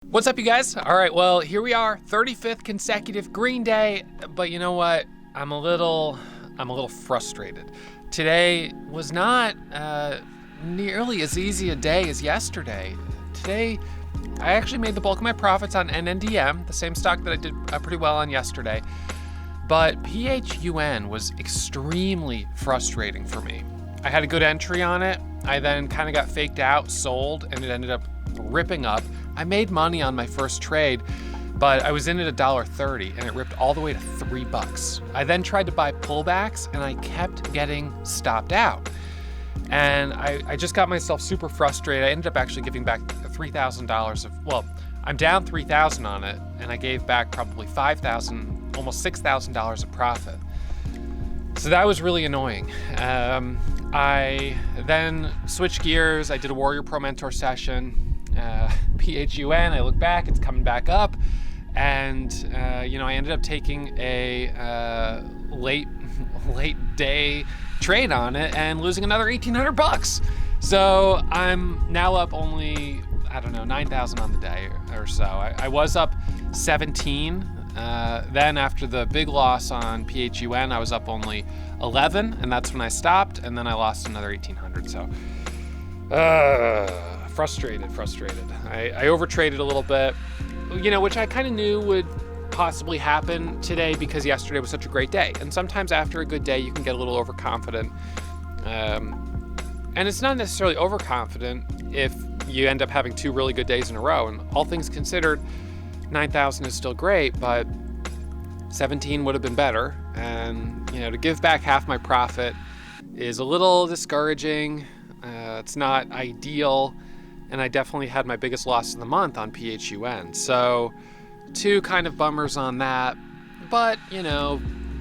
What's up, you guys? All right, well, here we are, 35th consecutive green day, but you know what? I'm a little frustrated. Today was not nearly as easy a day as yesterday. Today, I actually made the bulk of my profits on NNDM, the same stock that I did pretty well on yesterday, but PHUN was extremely frustrating for me. I had a good entry on it. I then kind of got faked out, sold, and it ended up ripping up. I made money on my first trade, but I was in at $1.30 and it ripped all the way to $3. I then tried to buy pullbacks and I kept getting stopped out. And I just got myself super frustrated. I ended up actually giving back $3,000 of, well, I'm down $3,000 on it, and I gave back probably $5,000, almost $6,000 of profit. So that was really annoying. I then switched gears. I did a Warrior Pro Mentor session. PHUN, I look back, it's coming back up, and I ended up taking a late day trade on it and losing another $1,800. So I'm now up only, I don't know, 9,000 on the day or so. I was up 17. Then after the big loss on PHUN, I was up only 11, and that's when I stopped, and then I lost another 1,800. So frustrated. I overtraded a little bit, which I kind of knew would possibly happen today because yesterday was such a great day. And sometimes after a good day, you can get a little overconfident. And it's not necessarily overconfident if you end up having two really good days in a row. And all things considered, 9,000 is still great, but 17 would have been better. And, to give back half my profit is a little discouraging. It's not ideal. And I definitely had my biggest loss of the month on PHUN. So two kind of bummers on that. But,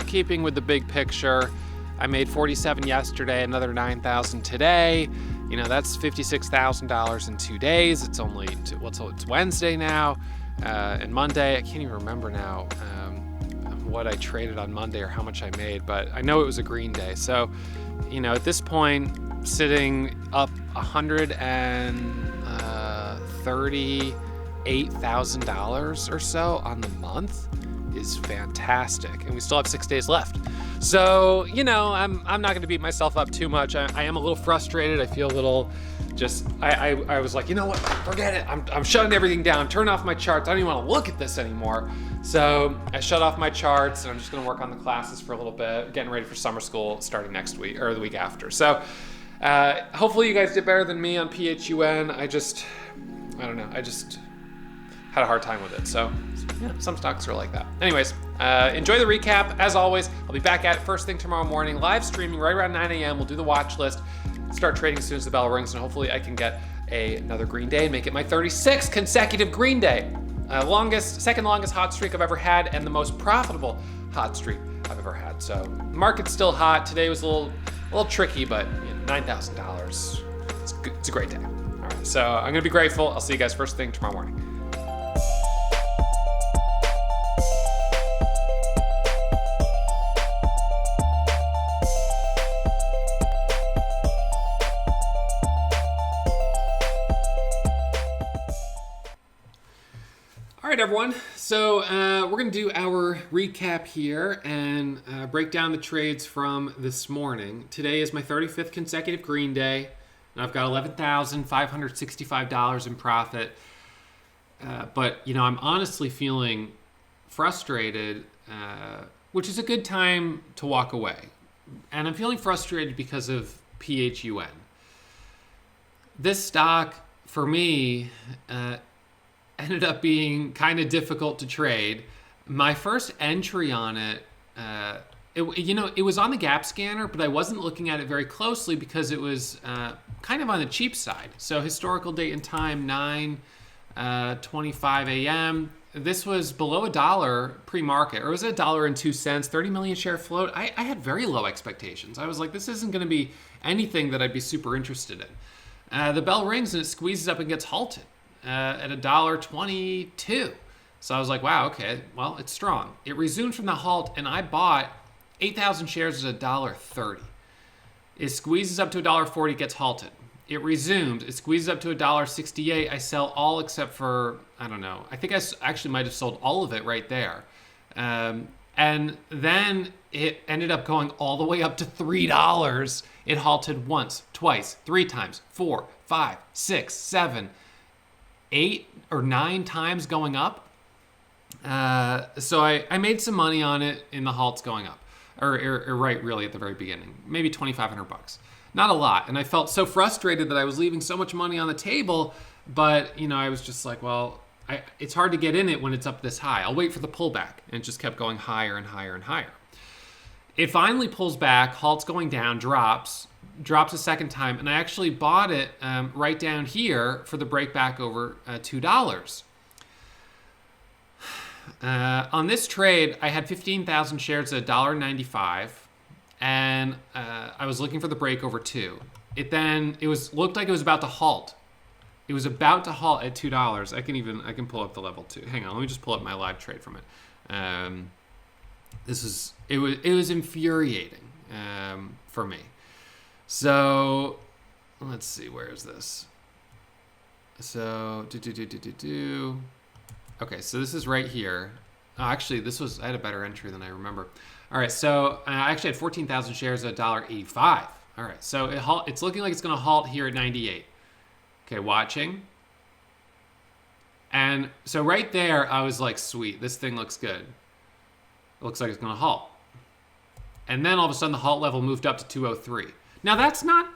keeping with the big picture, I made 47 yesterday, another 9,000 today. That's $56,000 in 2 days. It's only, it's Wednesday now. And Monday, I can't even remember now what I traded on Monday or how much I made, but I know it was a green day. So, at this point, sitting up $138,000 or so on the month is fantastic, and we still have 6 days left. So, I'm not going to beat myself up too much. I am a little frustrated. I feel a little I was like, you know what, forget it. I'm shutting everything down, turn off my charts. I don't even want to look at this anymore. So I shut off my charts, and I'm just going to work on the classes for a little bit, getting ready for summer school starting next week or the week after. So hopefully you guys did better than me on PHUN. I don't know. I just had a hard time with it. So yeah, some stocks are like that. Anyways, enjoy the recap. As always, I'll be back at it first thing tomorrow morning, live streaming right around 9 a.m. We'll do the watch list, start trading as soon as the bell rings, and hopefully I can get another green day and make it my 36th consecutive green day. Second longest hot streak I've ever had, and the most profitable hot streak I've ever had. So market's still hot. Today was a little tricky, but $9,000. It's a great day. All right, so I'm gonna be grateful. I'll see you guys first thing tomorrow morning. All right, everyone. So we're going to do our recap here and break down the trades from this morning. Today is my 35th consecutive green day, and I've got $11,565 in profit. But, I'm honestly feeling frustrated, which is a good time to walk away. And I'm feeling frustrated because of PHUN. This stock, for me, ended up being kind of difficult to trade. My first entry on it, it was on the gap scanner, but I wasn't looking at it very closely because it was kind of on the cheap side. So historical date and time, 9:25 a.m. This was below $1 pre-market, or it was $1.02, 30 million share float. I had very low expectations. I was like, this isn't going to be anything that I'd be super interested in. The bell rings and it squeezes up and gets halted at $1.22. So I was like, wow, okay, well, it's strong. It resumed from the halt, and I bought 8,000 shares at $1.30. It squeezes up to $1.40, gets halted. It resumed. It squeezes up to $1.68. I sell all except for, I don't know. I think I actually might have sold all of it right there. And then it ended up going all the way up to $3. It halted once, twice, 3 times, 4, 5, 6, 7, 8 or 9 times going up. So I made some money on it in the halts going up, or right really at the very beginning, maybe $2,500. Not a lot. And I felt so frustrated that I was leaving so much money on the table, but I was just like, well, it's hard to get in it when it's up this high. I'll wait for the pullback. And it just kept going higher and higher and higher. It finally pulls back, halts going down, drops a second time, and I actually bought it right down here for the break back over $2. On this trade, I had 15,000 shares at $1.95, and I was looking for the break over 2. It looked like it was about to halt. It was about to halt at $2. I can pull up the level 2. Hang on, let me just pull up my live trade from it. It was infuriating for me. So let's see, where is this? So okay, so this is right here. Oh, actually, I had a better entry than I remember. All right, so I actually had 14,000 shares at $1.85. All right, so it's looking like it's going to halt here at 98. Okay, watching. And so right there, I was like, sweet, this thing looks good. It looks like it's going to halt. And then all of a sudden, the halt level moved up to 203. Now, that's not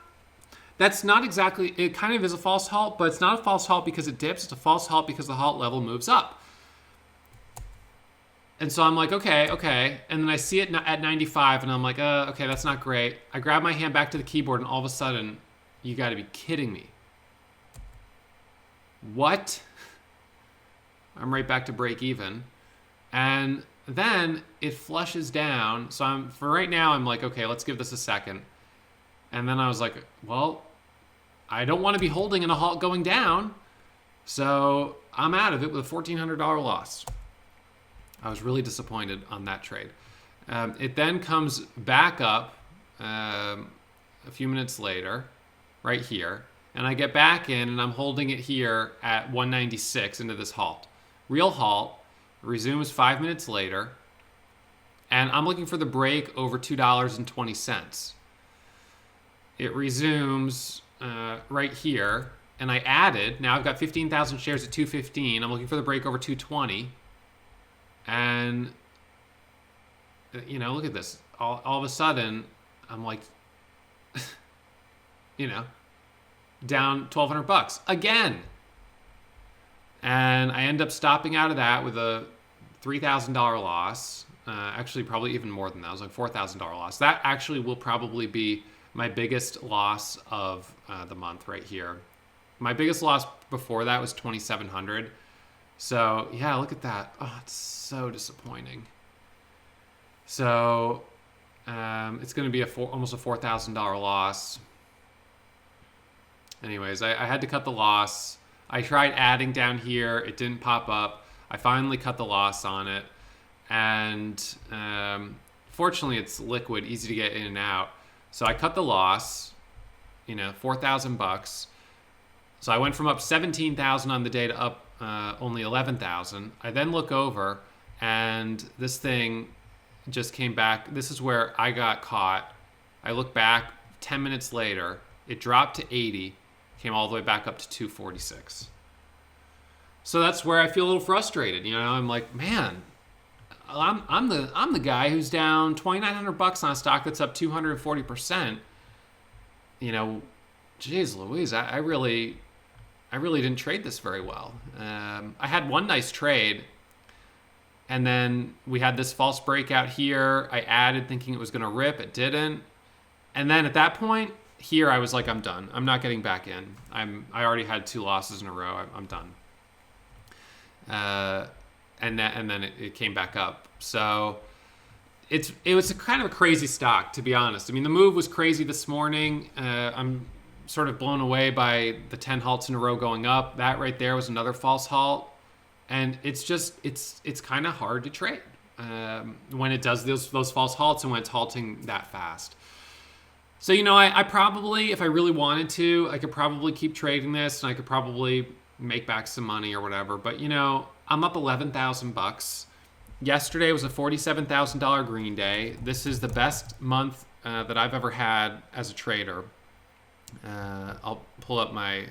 exactly, it kind of is a false halt, but it's not a false halt because it dips. It's a false halt because the halt level moves up. And so I'm like, okay. And then I see it at 95, and I'm like, okay, that's not great. I grab my hand back to the keyboard, and all of a sudden, you got to be kidding me. What? I'm right back to break even. And then it flushes down. So for right now, I'm like, okay, let's give this a second. And then I was like, well, I don't want to be holding in a halt going down. So I'm out of it with a $1,400 loss. I was really disappointed on that trade. It then comes back up a few minutes later, right here. And I get back in, and I'm holding it here at 196 into this halt. Real halt, resumes 5 minutes later, and I'm looking for the break over $2.20. It resumes right here, and I added. Now I've got 15,000 shares at 215. I'm looking for the break over 220, and look at this. All of a sudden, I'm like, down $1,200 again. And I end up stopping out of that with a $3,000 loss. Actually, probably even more than that. It was like $4,000 loss. That actually will probably be my biggest loss of the month right here. My biggest loss before that was $2,700. So yeah, look at that. Oh, it's so disappointing. So it's going to be almost a $4,000 loss. Anyways, I had to cut the loss. I tried adding down here. It didn't pop up. I finally cut the loss on it. And fortunately, it's liquid, easy to get in and out. So I cut the loss, $4,000. So I went from up 17,000 on the day to up only 11,000. I then look over, and this thing just came back. This is where I got caught. I look back 10 minutes later. It dropped to 80. Came all the way back up to 246. So that's where I feel a little frustrated. I'm like, man, I'm the guy who's down $2,900 on a stock that's up 240%. Geez Louise, I really didn't trade this very well. I had one nice trade, and then we had this false breakout here. I added thinking it was going to rip. It didn't. And then at that point, here I was like, I'm done. I'm not getting back in. I already had 2 losses in a row. I'm done. And then it came back up. So it was a kind of a crazy stock, to be honest. I mean, the move was crazy this morning. I'm sort of blown away by the 10 halts in a row going up. That right there was another false halt. And it's kind of hard to trade when it does those false halts and when it's halting that fast. So, I probably, if I really wanted to, I could probably keep trading this and I could probably make back some money or whatever. But, I'm up $11,000. Yesterday was a $47,000 green day. This is the best month that I've ever had as a trader. I'll pull up my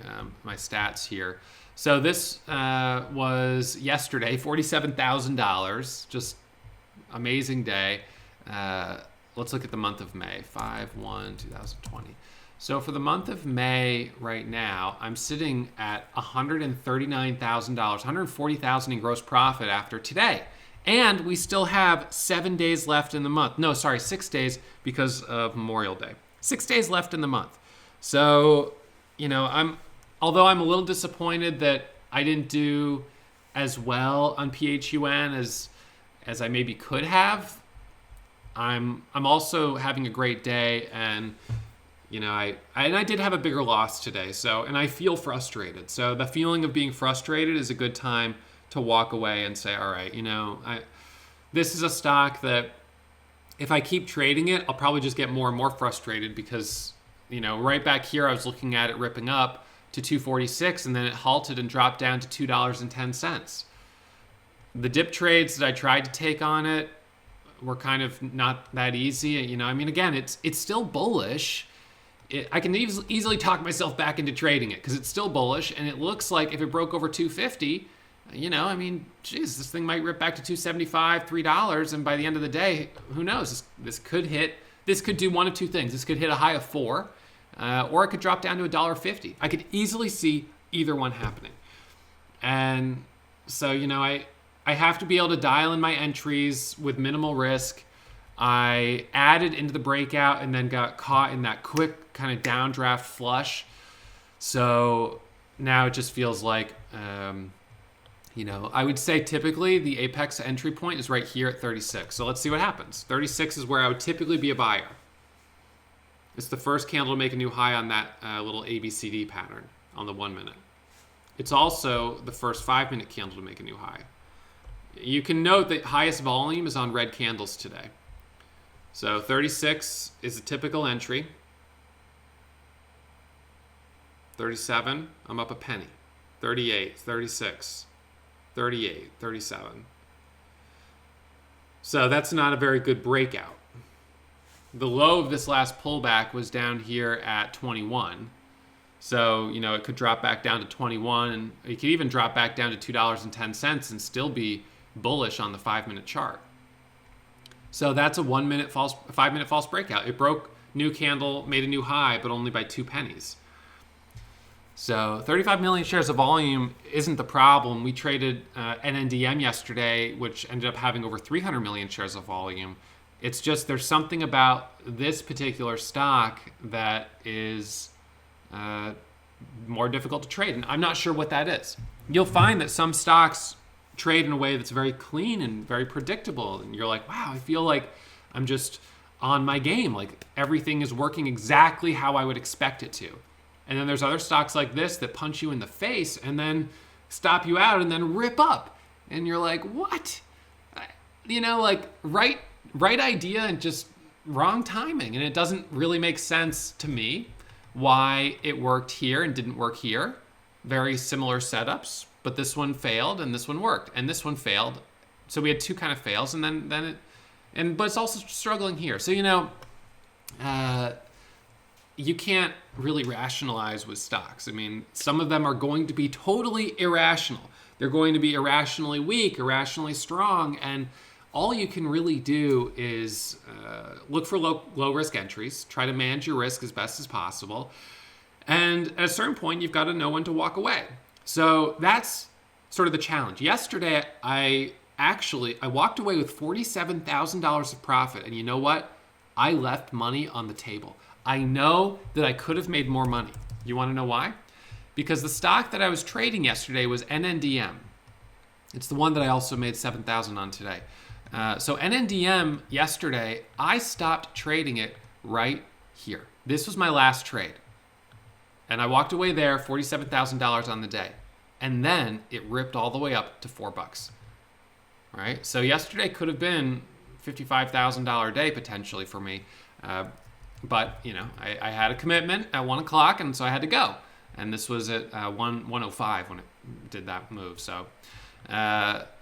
stats here. So this was yesterday, $47,000. Just amazing day. Let's look at the month of May, 5/1/2020. So for the month of May right now, I'm sitting at $139,000, $140,000 in gross profit after today. And we still have 7 days left in the month. No, sorry, 6 days because of Memorial Day. 6 days left in the month. So, although I'm a little disappointed that I didn't do as well on PHUN as I maybe could have, I'm also having a great day, and I did have a bigger loss today. So, and I feel frustrated. So the feeling of being frustrated is a good time to walk away and say, all right, this is a stock that if I keep trading it, I'll probably just get more and more frustrated because, right back here, I was looking at it ripping up to 246 and then it halted and dropped down to $2.10. The dip trades that I tried to take on it were kind of not that easy. Again, it's still bullish. I can easily talk myself back into trading it because it's still bullish, and it looks like if it broke over 250, geez, this thing might rip back to 275, $3, and by the end of the day, who knows? This could do one of two things. This could hit a high of 4, or it could drop down to $1.50. I could easily see either one happening, and so I have to be able to dial in my entries with minimal risk. I added into the breakout and then got caught in that quick kind of downdraft flush. So now it just feels like, I would say typically the apex entry point is right here at 36. So let's see what happens. 36 is where I would typically be a buyer. It's the first candle to make a new high on that little ABCD pattern on the 1 minute. It's also the first 5-minute candle to make a new high. You can note that highest volume is on red candles today. So 36 is a typical entry. 37, I'm up a penny. 38, 36, 38, 37. So that's not a very good breakout. The low of this last pullback was down here at 21. So, it could drop back down to 21, and it could even drop back down to $2.10 and still be bullish on the 5-minute chart. So that's a 5-minute false breakout. It broke new candle, made a new high, but only by 2 pennies. So 35 million shares of volume isn't the problem. We traded NNDM yesterday, which ended up having over 300 million shares of volume. It's just there's something about this particular stock that is more difficult to trade, and I'm not sure what that is. You'll find that some stocks trade in a way that's very clean and very predictable, and you're like, wow, I feel like I'm just on my game, like everything is working exactly how I would expect it to. And then there's other stocks like this that punch you in the face and then stop you out and then rip up, and you're like, what? Right idea and just wrong timing, and it doesn't really make sense to me why it worked here and didn't work here. Very similar setups, but this one failed and this one worked, and this one failed. So we had two kind of fails, and but it's also struggling here. So you can't really rationalize with stocks. Some of them are going to be totally irrational. They're going to be irrationally weak, irrationally strong, and all you can really do is look for low risk entries, try to manage your risk as best as possible, and at a certain point, you've got to know when to walk away. So that's sort of the challenge. Yesterday, I walked away with $47,000 of profit, and you know what? I left money on the table. I know that I could have made more money. You want to know why? Because the stock that I was trading yesterday was NNDM. It's the one that I also made $7,000 on today. So NNDM yesterday, I stopped trading it right here. This was my last trade. And I walked away there, $47,000 on the day. And then it ripped all the way up to $4. Right? So yesterday could have been $55,000 day potentially for me. but I had a commitment at 1 o'clock, and so I had to go. And this was at 1:05 when it did that move. So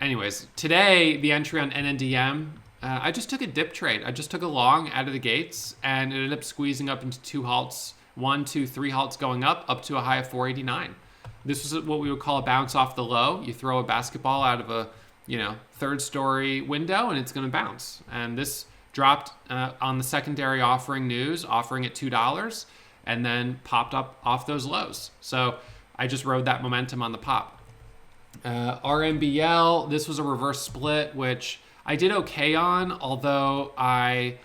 anyways, today the entry on NNDM, I just took a dip trade. I just took a long out of the gates, and it ended up squeezing up into 2 halts, 1, 2, 3 halts going up to a high of 489. This was what we would call a bounce off the low. You throw a basketball out of a 3rd story window, and it's going to bounce. And this dropped on the secondary offering news, offering at $2, and then popped up off those lows. So I just rode that momentum on the pop. RMBL, this was a reverse split, which I did okay on, although I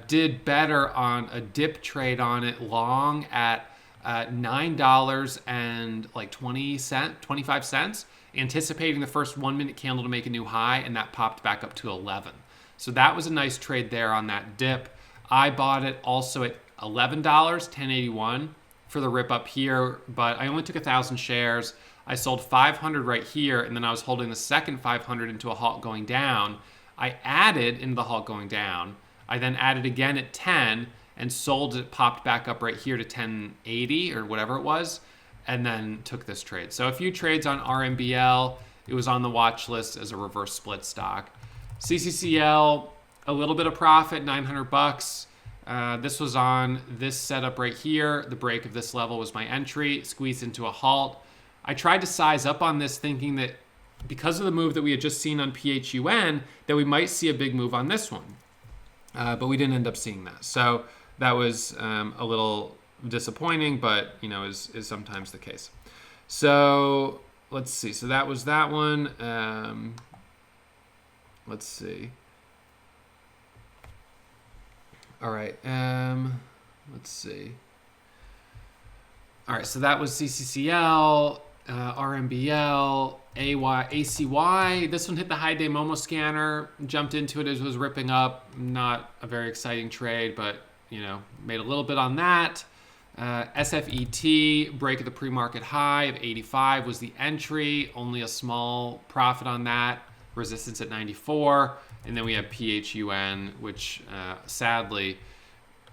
did better on a dip trade on it long at $9.25, anticipating the first 1 minute candle to make a new high, and that popped back up to 11. So that was a nice trade there on that dip. I bought it also at $11, 1081 for the rip up here, but I only took 1,000 shares. I sold 500 right here, and then I was holding the second 500 into a halt going down. I added into the halt going down. I then added again at 10 and sold it, popped back up right here to 1080 or whatever it was, and then took this trade. So a few trades on RMBL. It was on the watch list as a reverse split stock. CCCL, a little bit of profit, $900. This was on this setup right here. The break of this level was my entry, squeezed into a halt. I tried to size up on this thinking that because of the move that we had just seen on PHUN, that we might see a big move on this one. But we didn't end up seeing that. So that was a little disappointing, but is sometimes the case. So let's see. So that was that one. Let's see. All right. Let's see. All right. So that was CCCL, RMBL, ACY. This one hit the high day Momo scanner, jumped into it as it was ripping up. Not a very exciting trade, but made a little bit on that. SFET, break of the pre-market high of 85 was the entry. Only a small profit on that. Resistance at 94. And then we have PHUN, which sadly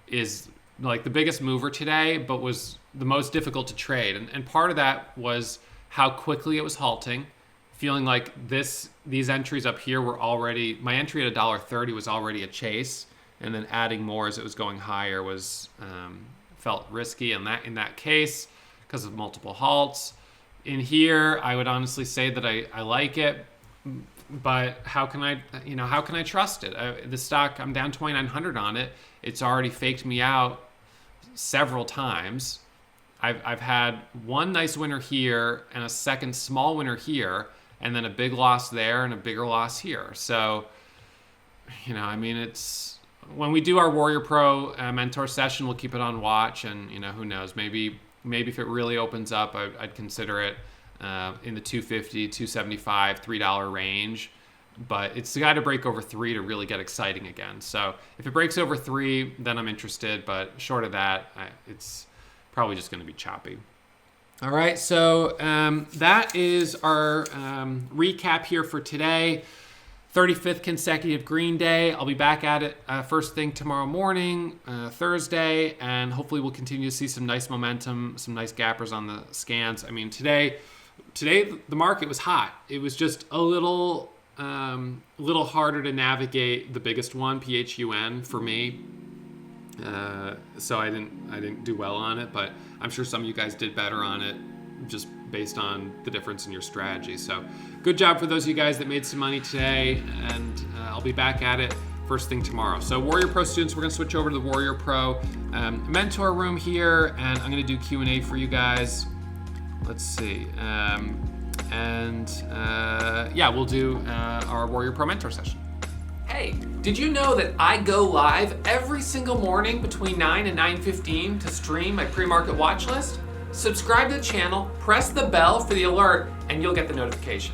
is like the biggest mover today, but was the most difficult to trade. And part of that was how quickly it was halting, feeling like these entries up here were already, my entry at $1.30 was already a chase, and then adding more as it was going higher was felt risky in that case because of multiple halts. In here, I would honestly say that I like it, but how can I trust it? The stock, I'm down 2,900 on it. It's already faked me out several times. I've had one nice winner here and a second small winner here, and then a big loss there and a bigger loss here. So, it's when we do our Warrior Pro mentor session, we'll keep it on watch, and who knows, maybe if it really opens up, I'd consider it in the $2.50, $2.75, $3 range. But it's got to break over 3 to really get exciting again. So if it breaks over 3, then I'm interested. But short of that, it's probably just going to be choppy. All right, so that is our recap here for today. 35th consecutive green day. I'll be back at it first thing tomorrow morning, Thursday, and hopefully we'll continue to see some nice momentum, some nice gappers on the scans. I mean, today the market was hot. It was just a little harder to navigate the biggest one, PHUN, for me. So I didn't do well on it, but I'm sure some of you guys did better on it just based on the difference in your strategy. So good job for those of you guys that made some money today, and I'll be back at it first thing tomorrow. So Warrior Pro students, we're gonna switch over to the Warrior Pro mentor room here, and I'm gonna do Q&A for you guys. Let's see. We'll do our Warrior Pro mentor session. Hey, did you know that I go live every single morning between 9 and 9:15 to stream my pre-market watch list? Subscribe to the channel, press the bell for the alert, and you'll get the notification.